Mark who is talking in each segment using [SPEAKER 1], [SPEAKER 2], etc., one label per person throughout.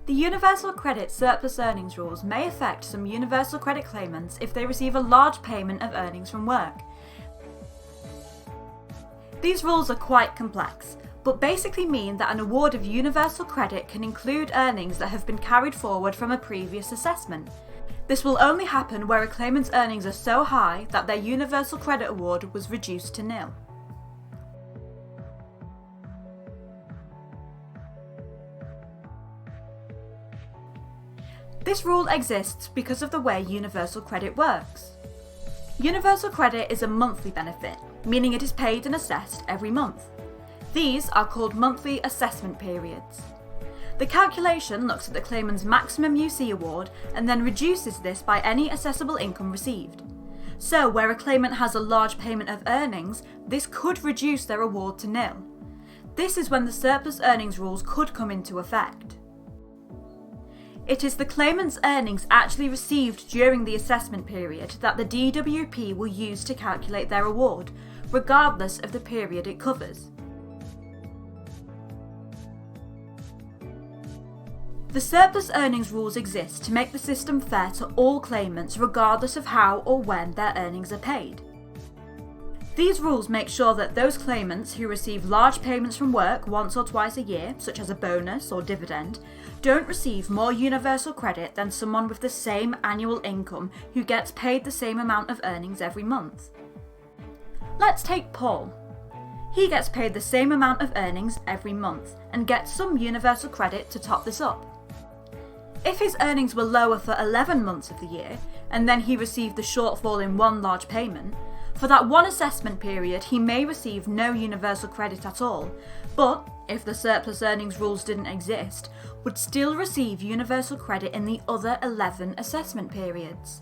[SPEAKER 1] The Universal Credit Surplus Earnings rules may affect some Universal Credit claimants if they receive a large payment of earnings from work. These rules are quite complex, but basically mean that an award of Universal Credit can include earnings that have been carried forward from a previous assessment. This will only happen where a claimant's earnings are so high that their Universal Credit award was reduced to nil. This rule exists because of the way Universal Credit works. Universal Credit is a monthly benefit, meaning it is paid and assessed every month. These are called monthly assessment periods. The calculation looks at the claimant's maximum UC award and then reduces this by any assessable income received. So, where a claimant has a large payment of earnings, this could reduce their award to nil. This is when the surplus earnings rules could come into effect. It is the claimant's earnings actually received during the assessment period that the DWP will use to calculate their award, regardless of the period it covers. The surplus earnings rules exist to make the system fair to all claimants regardless of how or when their earnings are paid. These rules make sure that those claimants who receive large payments from work once or twice a year, such as a bonus or dividend, don't receive more Universal Credit than someone with the same annual income who gets paid the same amount of earnings every month. Let's take Paul. He gets paid the same amount of earnings every month and gets some Universal Credit to top this up. If his earnings were lower for 11 months of the year, and then he received the shortfall in one large payment, for that one assessment period he may receive no Universal Credit at all, but, if the surplus earnings rules didn't exist, would still receive Universal Credit in the other 11 assessment periods.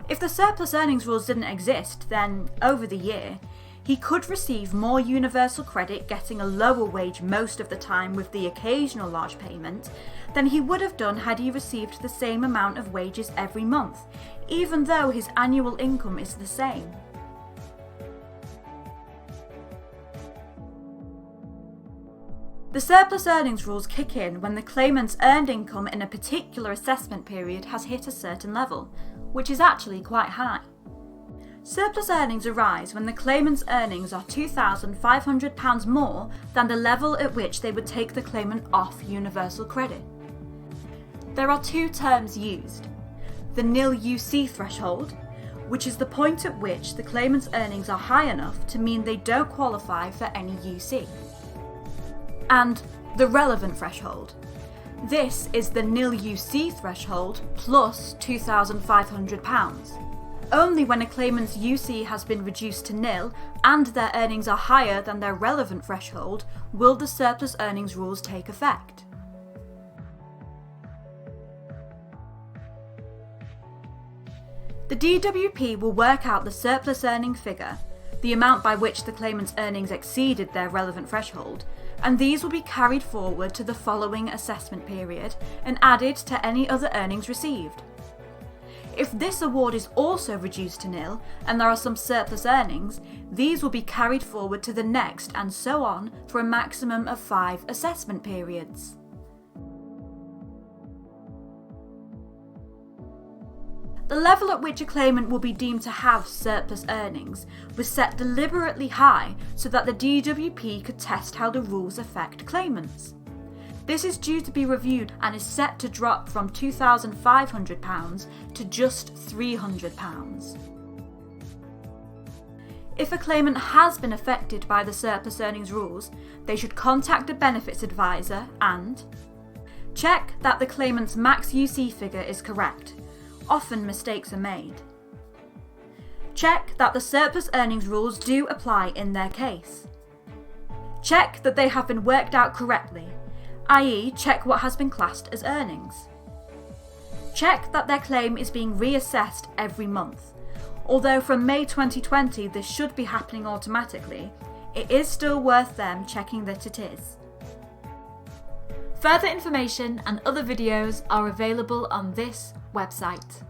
[SPEAKER 1] If the surplus earnings rules didn't exist, then, over the year, he could receive more Universal Credit getting a lower wage most of the time with the occasional large payment than he would have done had he received the same amount of wages every month, even though his annual income is the same. The surplus earnings rules kick in when the claimant's earned income in a particular assessment period has hit a certain level, which is actually quite high. Surplus earnings arise when the claimant's earnings are £2,500 more than the level at which they would take the claimant off Universal Credit. There are two terms used: the nil UC threshold, which is the point at which the claimant's earnings are high enough to mean they don't qualify for any UC, and the relevant threshold. This is the nil UC threshold plus £2,500. Only when a claimant's UC has been reduced to nil and their earnings are higher than their relevant threshold will the surplus earnings rules take effect. The DWP will work out the surplus earning figure, the amount by which the claimant's earnings exceeded their relevant threshold, and these will be carried forward to the following assessment period and added to any other earnings received. If this award is also reduced to nil and there are some surplus earnings, these will be carried forward to the next and so on for a maximum of 5 assessment periods. The level at which a claimant will be deemed to have surplus earnings was set deliberately high so that the DWP could test how the rules affect claimants. This is due to be reviewed and is set to drop from £2,500 to just £300. If a claimant has been affected by the surplus earnings rules, they should contact a benefits advisor and check that the claimant's max UC figure is correct. Often mistakes are made. Check that the surplus earnings rules do apply in their case. Check that they have been worked out correctly, i.e. check what has been classed as earnings. Check that their claim is being reassessed every month. Although from May 2020 this should be happening automatically, it is still worth them checking that it is. Further information and other videos are available on this website.